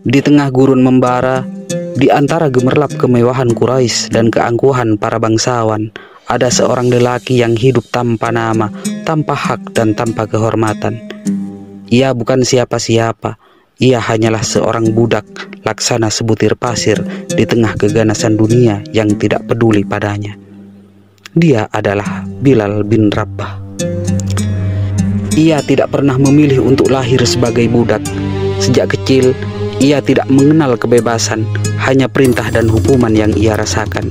Di tengah gurun membara, di antara gemerlap kemewahan Quraisy dan keangkuhan para bangsawan, ada seorang lelaki yang hidup tanpa nama, tanpa hak dan tanpa kehormatan. Ia bukan siapa-siapa, ia hanyalah seorang budak laksana sebutir pasir di tengah keganasan dunia yang tidak peduli padanya. Dia adalah Bilal bin Rabah. Ia tidak pernah memilih untuk lahir sebagai budak. Sejak kecil, ia tidak mengenal kebebasan, hanya perintah dan hukuman yang ia rasakan.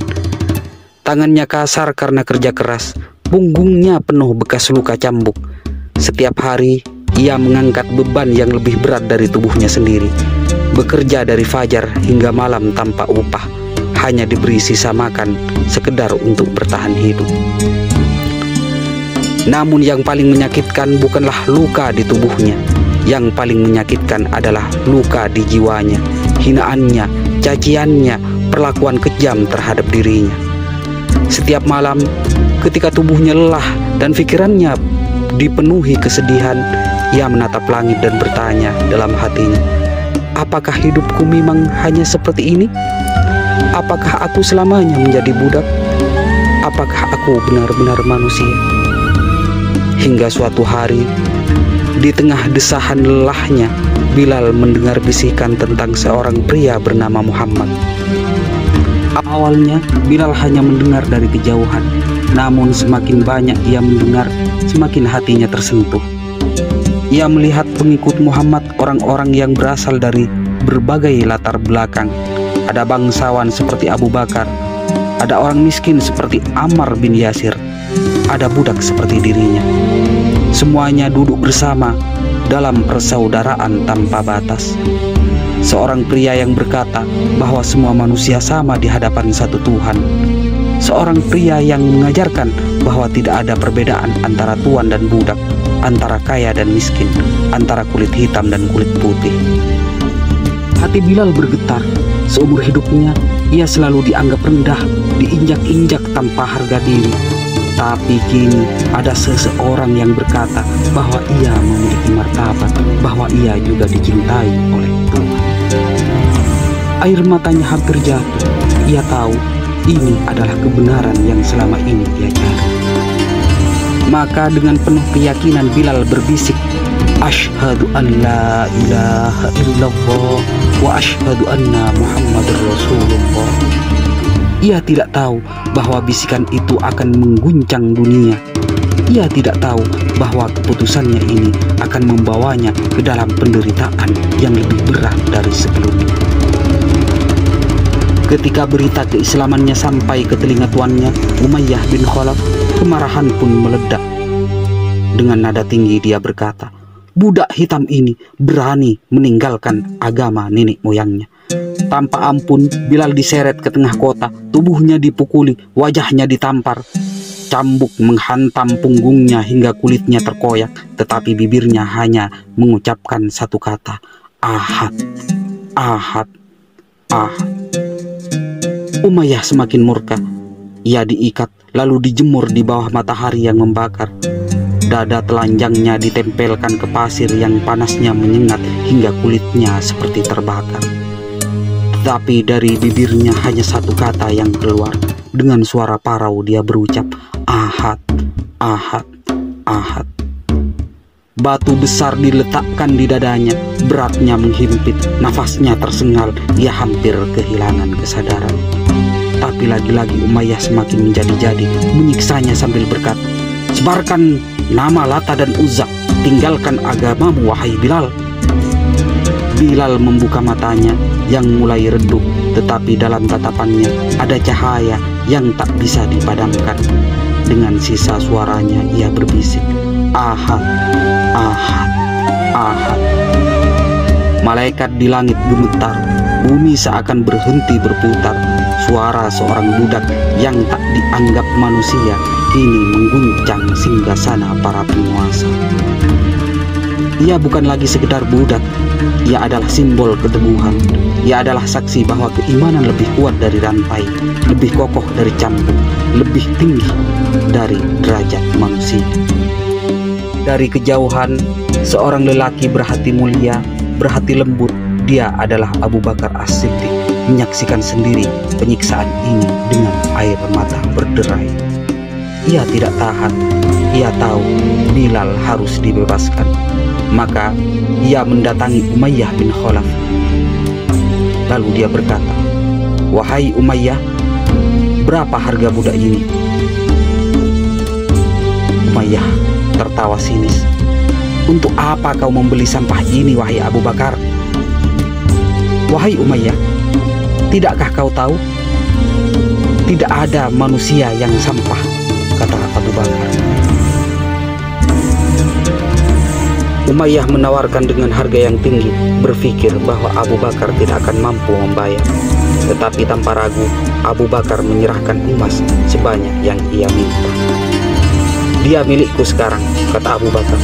Tangannya kasar karena kerja keras, punggungnya penuh bekas luka cambuk. Setiap hari, ia mengangkat beban yang lebih berat dari tubuhnya sendiri. Bekerja dari fajar hingga malam tanpa upah, hanya diberi sisa makan, sekedar untuk bertahan hidup. Namun yang paling menyakitkan bukanlah luka di tubuhnya. Yang paling menyakitkan adalah luka di jiwanya, hinaannya, caciannya, perlakuan kejam terhadap dirinya. Setiap malam, ketika tubuhnya lelah dan pikirannya dipenuhi kesedihan, ia menatap langit dan bertanya dalam hatinya, apakah hidupku memang hanya seperti ini? Apakah aku selamanya menjadi budak? Apakah aku benar-benar manusia? Hingga suatu hari, di tengah desahan lelahnya, Bilal mendengar bisikan tentang seorang pria bernama Muhammad. Awalnya, Bilal hanya mendengar dari kejauhan, namun semakin banyak ia mendengar, semakin hatinya tersentuh. Ia melihat pengikut Muhammad orang-orang yang berasal dari berbagai latar belakang. Ada bangsawan seperti Abu Bakar, ada orang miskin seperti Ammar bin Yasir, ada budak seperti dirinya. Semuanya duduk bersama dalam persaudaraan tanpa batas. Seorang pria yang berkata bahwa semua manusia sama di hadapan satu Tuhan. Seorang pria yang mengajarkan bahwa tidak ada perbedaan antara tuan dan budak, antara kaya dan miskin, antara kulit hitam dan kulit putih. Hati Bilal bergetar. Seumur hidupnya, ia selalu dianggap rendah, diinjak-injak tanpa harga diri. Tapi kini ada seseorang yang berkata bahwa ia memiliki martabat, bahwa ia juga dicintai oleh Tuhan. Air matanya hampir jatuh. Ia tahu ini adalah kebenaran yang selama ini ia cari. Maka dengan penuh keyakinan Bilal berbisik, Asyhadu an la ilaha illallah wa asyhadu anna Muhammadur Rasulullah. Ia tidak tahu bahwa bisikan itu akan mengguncang dunia. Ia tidak tahu bahwa keputusannya ini akan membawanya ke dalam penderitaan yang lebih berat dari sebelumnya. Ketika berita keislamannya sampai ke telinga tuannya, Umayyah bin Khalaf, kemarahan pun meledak. Dengan nada tinggi dia berkata, budak hitam ini berani meninggalkan agama nenek moyangnya. Tanpa ampun, Bilal diseret ke tengah kota, tubuhnya dipukuli, wajahnya ditampar. Cambuk menghantam punggungnya hingga kulitnya terkoyak, tetapi bibirnya hanya mengucapkan satu kata, Ahad, Ahad, Ahad. Umayyah semakin murka. Ia diikat, lalu dijemur di bawah matahari yang membakar. Dada telanjangnya ditempelkan ke pasir yang panasnya menyengat hingga kulitnya seperti terbakar. Tapi dari bibirnya hanya satu kata yang keluar. Dengan suara parau dia berucap, Ahad, Ahad, Ahad. Batu besar diletakkan di dadanya, beratnya menghimpit, nafasnya tersengal, ia hampir kehilangan kesadaran. Tapi lagi-lagi Umayyah semakin menjadi-jadi, menyiksanya sambil berkata, sebarkan nama Lata dan Uzza, tinggalkan agamamu wahai Bilal. Bilal membuka matanya yang mulai redup, tetapi dalam tatapannya ada cahaya yang tak bisa dipadamkan. Dengan sisa suaranya ia berbisik, Ahad, Ahad, Ahad. Malaikat di langit gemetar, bumi seakan berhenti berputar. Suara seorang budak yang tak dianggap manusia kini mengguncang singgasana para penguasa. Ia bukan lagi sekedar budak, ia adalah simbol keteguhan. Ia adalah saksi bahwa keimanan lebih kuat dari rantai, lebih kokoh dari cambuk, lebih tinggi dari derajat manusia. Dari kejauhan, seorang lelaki berhati mulia, berhati lembut, dia adalah Abu Bakar As-Siddiq, menyaksikan sendiri penyiksaan ini dengan air mata berderai. Ia tidak tahan, ia tahu Bilal harus dibebaskan. Maka ia mendatangi Umayyah bin Khalaf. Lalu dia berkata, "Wahai Umayyah, berapa harga budak ini?" Umayyah tertawa sinis. "Untuk apa kau membeli sampah ini, wahai Abu Bakar?" "Wahai Umayyah, tidakkah kau tahu? Tidak ada manusia yang sampah," kata Abu Bakar. Umayyah menawarkan dengan harga yang tinggi, berpikir bahwa Abu Bakar tidak akan mampu membayar. Tetapi tanpa ragu, Abu Bakar menyerahkan emas sebanyak yang ia minta. "Dia milikku sekarang," kata Abu Bakar.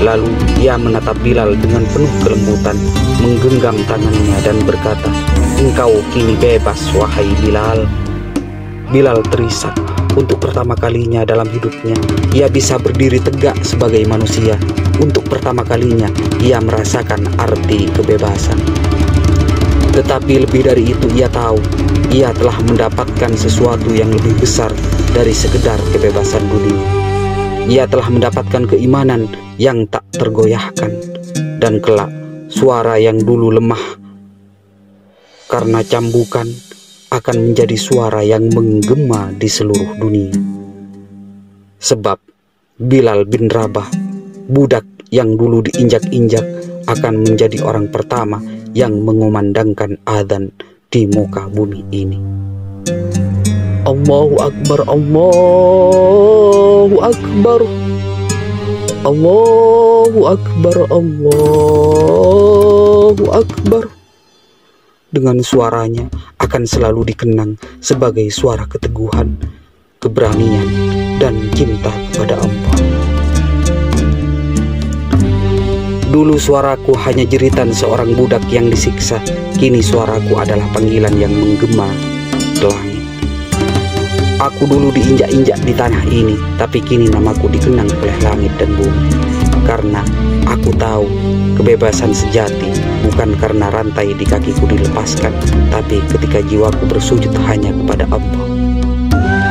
Lalu ia menatap Bilal dengan penuh kelembutan, menggenggam tangannya dan berkata, "Engkau kini bebas, wahai Bilal." Bilal terisak. Untuk pertama kalinya dalam hidupnya, ia bisa berdiri tegak sebagai manusia. Untuk pertama kalinya, ia merasakan arti kebebasan. Tetapi lebih dari itu, ia tahu ia telah mendapatkan sesuatu yang lebih besar dari sekedar kebebasan dunia. Ia telah mendapatkan keimanan yang tak tergoyahkan, dan kelak suara yang dulu lemah karena cambukan akan menjadi suara yang menggema di seluruh dunia. Sebab Bilal bin Rabah, budak yang dulu diinjak-injak, akan menjadi orang pertama yang mengumandangkan adzan di muka bumi ini. Allahu Akbar, Allahu Akbar, Allahu Akbar, Allahu Akbar. Dengan suaranya akan selalu dikenang sebagai suara keteguhan, keberanian, dan cinta kepada Allah. Dulu suaraku hanya jeritan seorang budak yang disiksa, kini suaraku adalah panggilan yang menggema ke langit. Aku dulu diinjak-injak di tanah ini, tapi kini namaku dikenang oleh langit dan bumi. Karena aku tahu kebebasan sejati bukan karena rantai di kakiku dilepaskan, tapi ketika jiwaku bersujud hanya kepada Allah.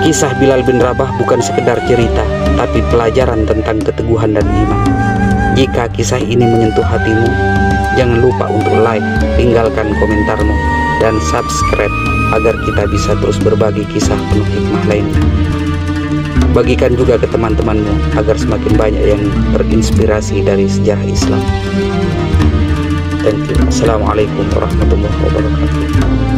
Kisah Bilal bin Rabah bukan sekedar cerita, tapi pelajaran tentang keteguhan dan iman. Jika kisah ini menyentuh hatimu, jangan lupa untuk like, tinggalkan komentarmu, dan subscribe agar kita bisa terus berbagi kisah penuh hikmah lainnya. Bagikan juga ke teman-temanmu agar semakin banyak yang terinspirasi dari sejarah Islam. Thank you. Assalamualaikum warahmatullahi wabarakatuh.